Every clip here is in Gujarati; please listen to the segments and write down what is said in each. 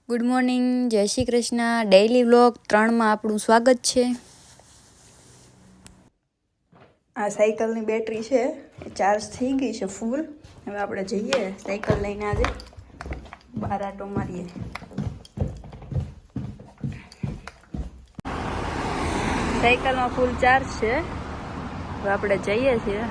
ગુડ મોર્નિંગ, જય શ્રી કૃષ્ણ. ડેઇલી વ્લોગ 3માં આપણું સ્વાગત છે. આ સાયકલની બેટરી છે એ ચાર્જ થઈ ગઈ છે ફૂલ. હવે આપણે જઈએ સાયકલ લઈને આજે બહાર આટો મારીએ. સાયકલમાં ફૂલ ચાર્જ છે. હવે આપણે જઈએ છીએ.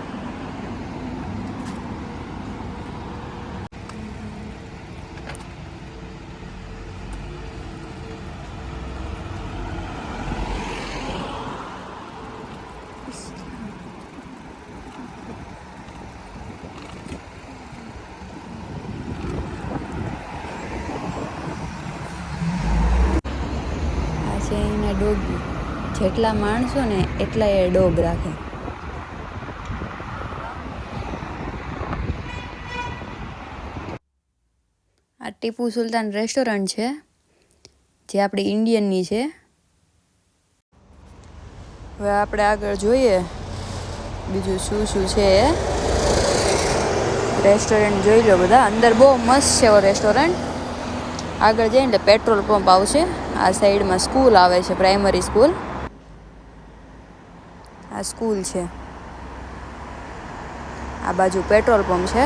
છે એના ડોગી. જેટલા માણસો ને એટલા એ ડોગ રાખે. આ ટીપુ સુલતાન રેસ્ટોરન્ટ છે જે આપણી ઇન્ડિયનની છે. હવે આપણે આગળ જોઈએ બીજું શું શું છે. રેસ્ટોરન્ટ જોઈ લો બધા. અંદર બહુ મસ્ત છે એવો રેસ્ટોરન્ટ. આગળ જઈને એટલે પેટ્રોલ પંપ આવશે. આ સાઈડમાં સ્કૂલ આવે છે, પ્રાઇમરી સ્કૂલ. આ સ્કૂલ છે. આ બાજુ પેટ્રોલ પંપ છે.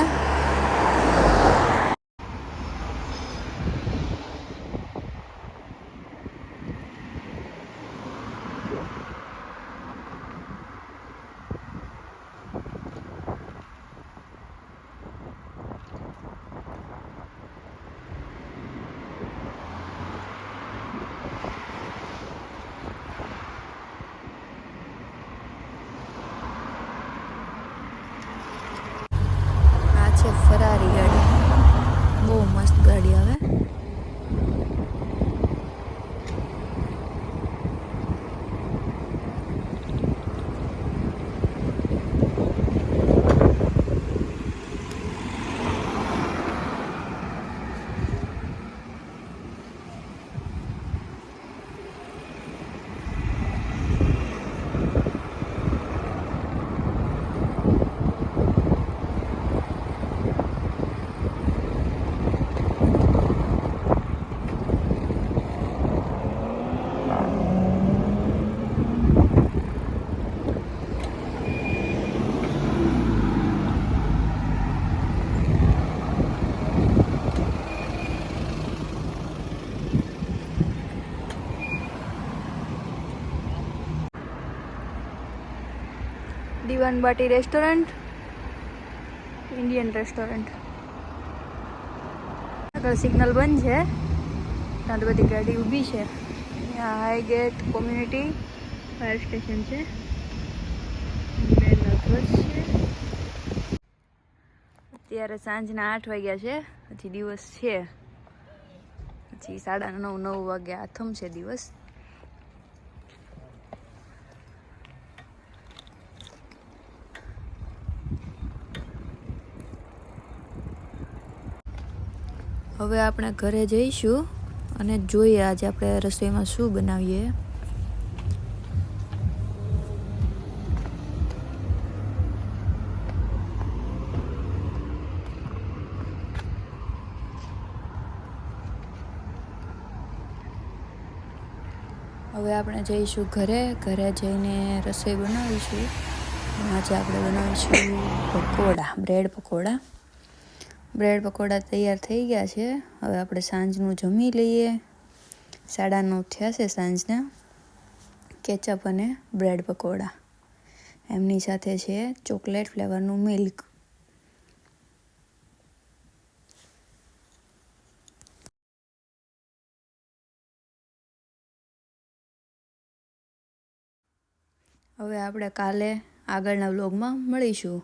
આ છે ફરારી ગાડી. બહુ મસ્ત ગાડી આવે. Diwan Baati restaurant, Indian restaurant. આગળ સિગ્નલ બંધ છે. ત્યાં તો બધી ગાડી ઊભી છે. અહીંયા high gate community fire station છે. છે અત્યારે સાંજના 8 વાગ્યા છે. હજી દિવસ છે. પછી 9:30 વાગે આથમ છે દિવસ. હવે આપણે ઘરે જઈશું અને જોઈએ આજે આપણે રસોઈમાં શું બનાવીએ. હવે આપણે જઈશું ઘરે જઈને રસોઈ બનાવીશું. આજે આપણે બનાવીશું પકોડા, બ્રેડ પકોડા. બ્રેડ પકોડા તૈયાર થઈ ગયા છે. હવે આપણે સાંજનું જમી લઈએ. 9:30 થયા છે સાંજના. કેચઅપ અને બ્રેડ પકોડા. એમની સાથે છે ચોકલેટ ફ્લેવરનું મિલ્ક. હવે આપણે કાલે આગળના વ્લોગમાં મળીશું.